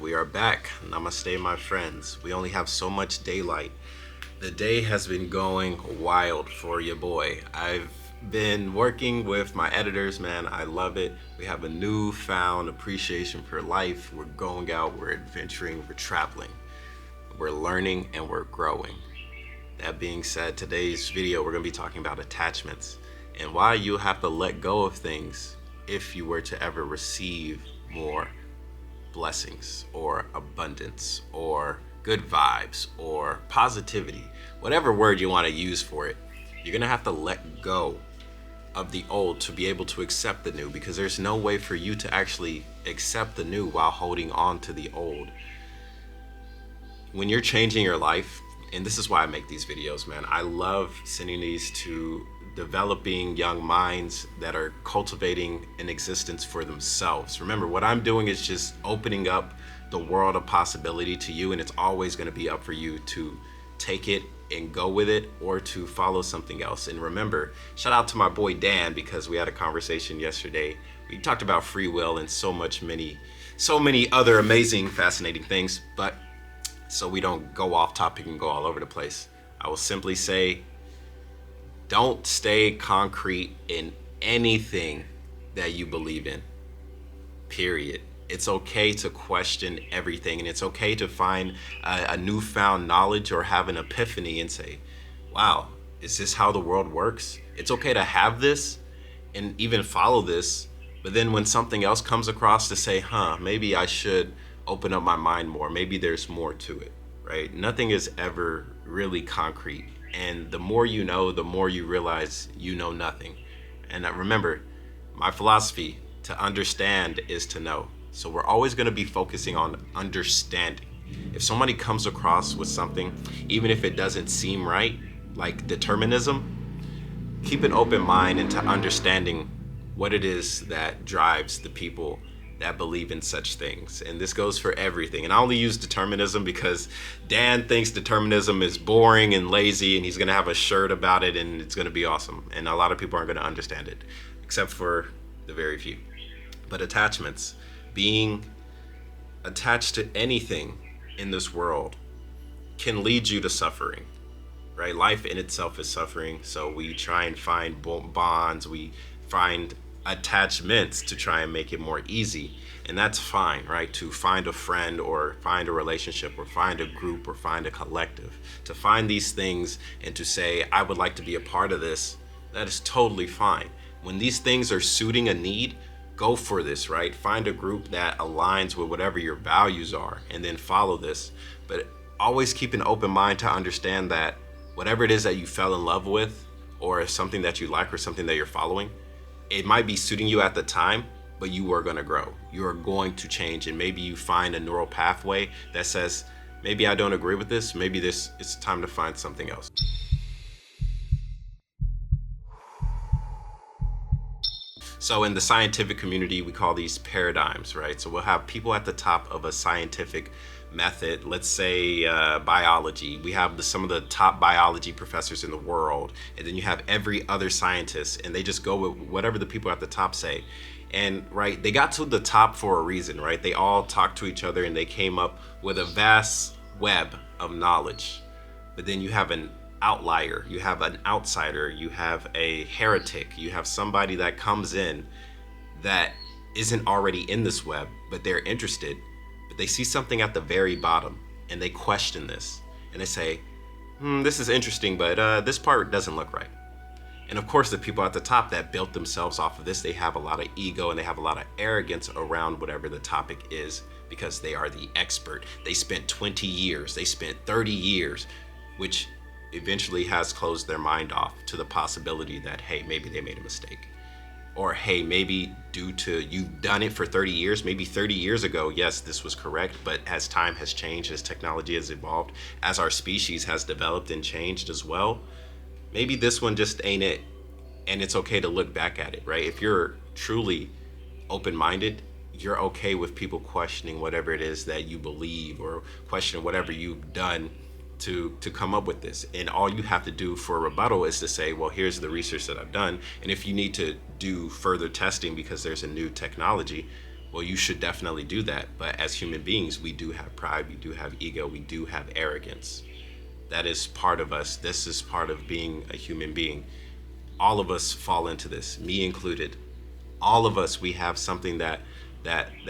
We are back. Namaste, my friends. We only have so much daylight. The day has been going wild for your boy. I've been working with my editors, man. I love it. We have a newfound appreciation for life. We're going out, we're adventuring, we're traveling. We're learning and we're growing. That being said, today's video, we're going to be talking about attachments and why you have to let go of things if you were to ever receive more blessings or abundance or good vibes or positivity, whatever word you want to use for it. You're going to have to let go of the old to be able to accept the new, because there's no way for you to actually accept the new while holding on to the old. When you're changing your life, and this is why I make these videos, man, I love sending these to developing young minds that are cultivating an existence for themselves. Remember, what I'm doing is just opening up the world of possibility to you, and it's always going to be up for you to take it and go with it or to follow something else. And remember, shout out to my boy Dan, because we had a conversation yesterday. We talked about free will and so many other amazing, fascinating things. But so we don't go off topic and go all over the place, I will simply say, don't stay concrete in anything that you believe in, period. It's okay to question everything, and it's okay to find a newfound knowledge or have an epiphany and say, wow, is this how the world works? It's okay to have this and even follow this, but then when something else comes across to say, maybe I should open up my mind more, maybe there's more to it, right? Nothing is ever really concrete. And the more you know, the more you realize you know nothing. And remember, my philosophy, to understand is to know. So we're always going to be focusing on understanding. If somebody comes across with something, even if it doesn't seem right, like determinism, keep an open mind into understanding what it is that drives the people that believe in such things. And this goes for everything. And I only use determinism because Dan thinks determinism is boring and lazy, and he's going to have a shirt about it and it's going to be awesome. And a lot of people aren't going to understand it, except for the very few. But attachments, being attached to anything in this world, can lead you to suffering, right? Life in itself is suffering. So we try and find bonds, we find attachments to try and make it more easy. And that's fine, right? To find a friend or find a relationship or find a group or find a collective, to find these things and to say, I would like to be a part of this, that is totally fine. When these things are suiting a need, go for this, right? Find a group that aligns with whatever your values are and then follow this. But always keep an open mind to understand that whatever it is that you fell in love with, or something that you like or something that you're following, it might be suiting you at the time, but you are going to grow. You are going to change, and maybe you find a neural pathway that says, maybe I don't agree with this. Maybe it's time to find something else. So in the scientific community, we call these paradigms, right? So we'll have people at the top of a scientific method. Let's say biology. We have some of the top biology professors in the world, and then you have every other scientist, and they just go with whatever the people at the top say. And right, they got to the top for a reason, right? They all talked to each other and they came up with a vast web of knowledge. But then you have an outlier, you have an outsider, you have a heretic, you have somebody that comes in that isn't already in this web, but they're interested, but they see something at the very bottom and they question this and they say, this is interesting, but this part doesn't look right. And of course, the people at the top that built themselves off of this, they have a lot of ego and they have a lot of arrogance around whatever the topic is, because they are the expert. They spent 20 years, they spent 30 years, which eventually has closed their mind off to the possibility that, hey, maybe they made a mistake. Or, hey, maybe due to you've done it for 30 years, maybe 30 years ago, yes, this was correct, but as time has changed, as technology has evolved, as our species has developed and changed as well, maybe this one just ain't it. And it's okay to look back at it, right? If you're truly open-minded, you're okay with people questioning whatever it is that you believe or question whatever you've done to come up with this. And all you have to do for a rebuttal is to say, well, here's the research that I've done. And if you need to do further testing because there's a new technology, Well, you should definitely do that. But as human beings, we do have pride, we do have ego, we do have arrogance. That is part of us. This is part of being a human being. All of us fall into this, me included. All of us, we have something that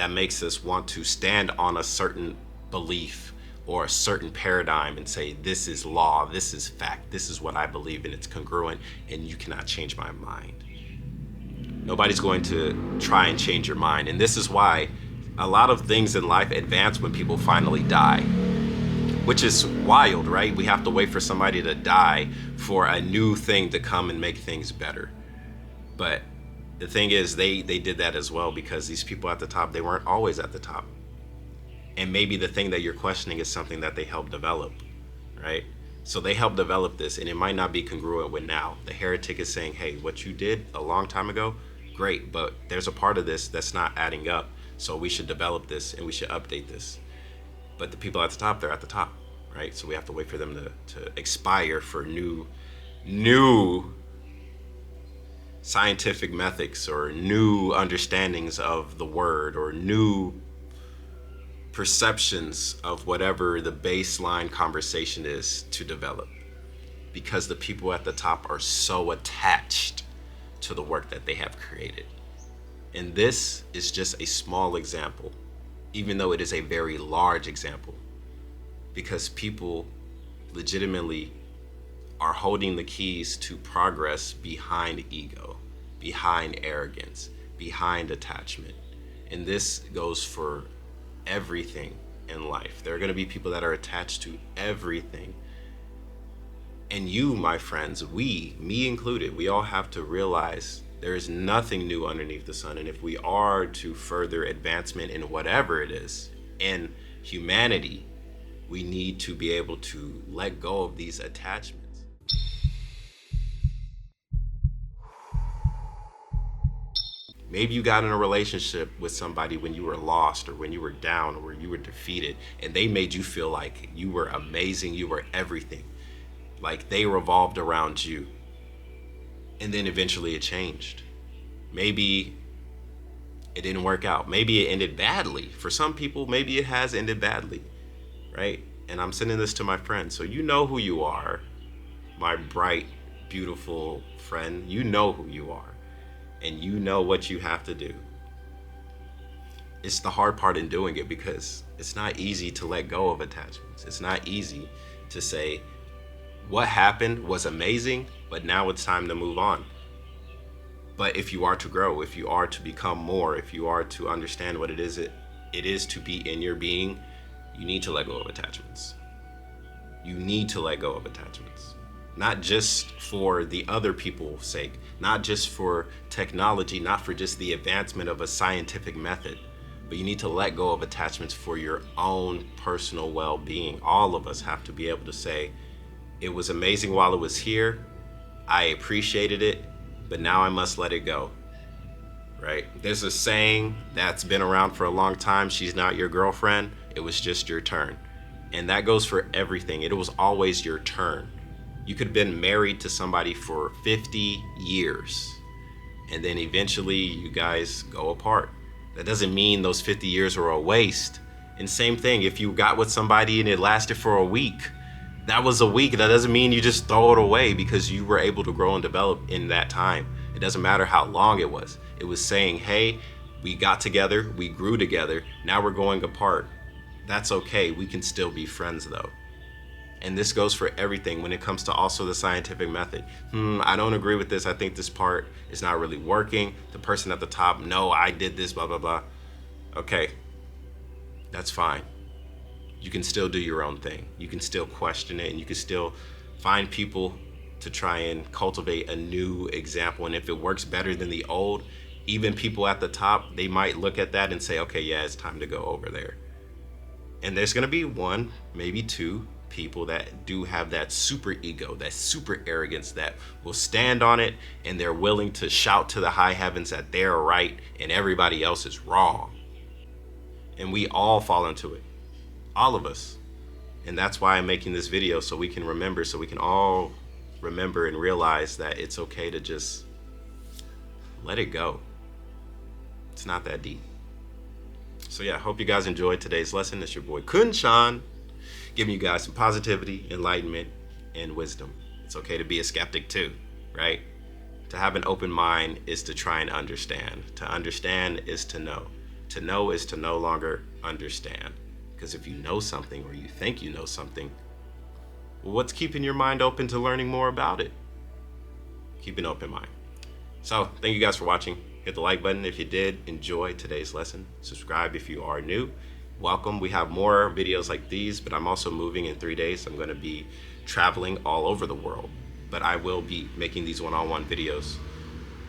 makes us want to stand on a certain belief or a certain paradigm and say, this is law, this is fact, this is what I believe, and it's congruent, and you cannot change my mind. Nobody's going to try and change your mind. And this is why a lot of things in life advance when people finally die, which is wild, right? We have to wait for somebody to die for a new thing to come and make things better. But the thing is, they did that as well, because these people at the top, they weren't always at the top. And maybe the thing that you're questioning is something that they helped develop, right? So they helped develop this, and it might not be congruent with now. The heretic is saying, hey, what you did a long time ago, great, but there's a part of this that's not adding up. So we should develop this and we should update this. But the people at the top, they're at the top, right? So we have to wait for them to expire for new scientific methods or new understandings of the word or new perceptions of whatever the baseline conversation is to develop, because the people at the top are so attached to the work that they have created. And this is just a small example, even though it is a very large example, because people legitimately are holding the keys to progress behind ego, behind arrogance, behind attachment. And this goes for everything in life. There are going to be people that are attached to everything. And you, my friends, me included, we all have to realize there is nothing new underneath the sun. And if we are to further advancement in whatever it is in humanity, we need to be able to let go of these attachments. Maybe you got in a relationship with somebody when you were lost or when you were down or when you were defeated, and they made you feel like you were amazing, you were everything. Like they revolved around you. And then eventually it changed. Maybe it didn't work out. Maybe it ended badly. For some people, maybe it has ended badly, right? And I'm sending this to my friends. So you know who you are, my bright, beautiful friend. You know who you are. And you know what you have to do. It's the hard part in doing it, because it's not easy to let go of attachments. It's not easy to say, what happened was amazing, but now it's time to move on. But if you are to grow, if you are to become more, if you are to understand what it is to be in your being, you need to let go of attachments. You need to let go of attachments. Not just for the other people's sake, not just for technology, not for just the advancement of a scientific method, but you need to let go of attachments for your own personal well-being. All of us have to be able to say, it was amazing while it was here, I appreciated it, but now I must let it go, right? There's a saying that's been around for a long time, she's not your girlfriend, it was just your turn. And that goes for everything. It was always your turn. You could have been married to somebody for 50 years, and then eventually you guys go apart. That doesn't mean those 50 years are a waste. And same thing, if you got with somebody and it lasted for a week, that was a week. That doesn't mean you just throw it away because you were able to grow and develop in that time. It doesn't matter how long it was. It was saying, hey, we got together, we grew together, now we're going apart. That's okay, we can still be friends though. And this goes for everything when it comes to also the scientific method. I don't agree with this. I think this part is not really working. The person at the top, no, I did this, blah, blah, blah. Okay, that's fine. You can still do your own thing. You can still question it, and you can still find people to try and cultivate a new example. And if it works better than the old, even people at the top, they might look at that and say, okay, yeah, it's time to go over there. And there's gonna be one, maybe two people that do have that super ego, that super arrogance, that will stand on it, and they're willing to shout to the high heavens that they're right and everybody else is wrong. And we all fall into it, all of us. And that's why I'm making this video, so we can remember, so we can all remember and realize that it's okay to just let it go. It's not that deep. So yeah, hope you guys enjoyed today's lesson. It's your boy KhunShawn, giving you guys some positivity, enlightenment, and wisdom. It's okay to be a skeptic too, right? To have an open mind is to try and understand. To understand is to know. To know is to no longer understand. Because if you know something or you think you know something, well, what's keeping your mind open to learning more about it? Keep an open mind. So thank you guys for watching. Hit the like button if you did enjoy today's lesson. Subscribe if you are new. Welcome. We have more videos like these, but I'm also moving in 3 days. I'm going to be traveling all over the world, but I will be making these one-on-one videos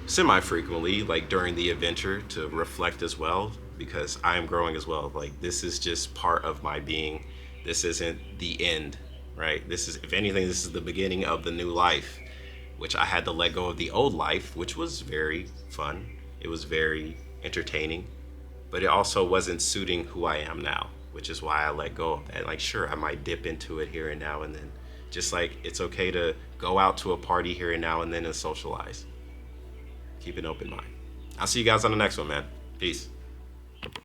semi-frequently, like during the adventure, to reflect as well, because I am growing as well. Like, this is just part of my being. This isn't the end, right? This is, if anything, this is the beginning of the new life, which I had to let go of the old life, which was very fun. It was very entertaining, but it also wasn't suiting who I am now, which is why I let go of that. Like, sure, I might dip into it here and now and then, just like it's okay to go out to a party here and now and then and socialize. Keep an open mind. I'll see you guys on the next one, man. Peace.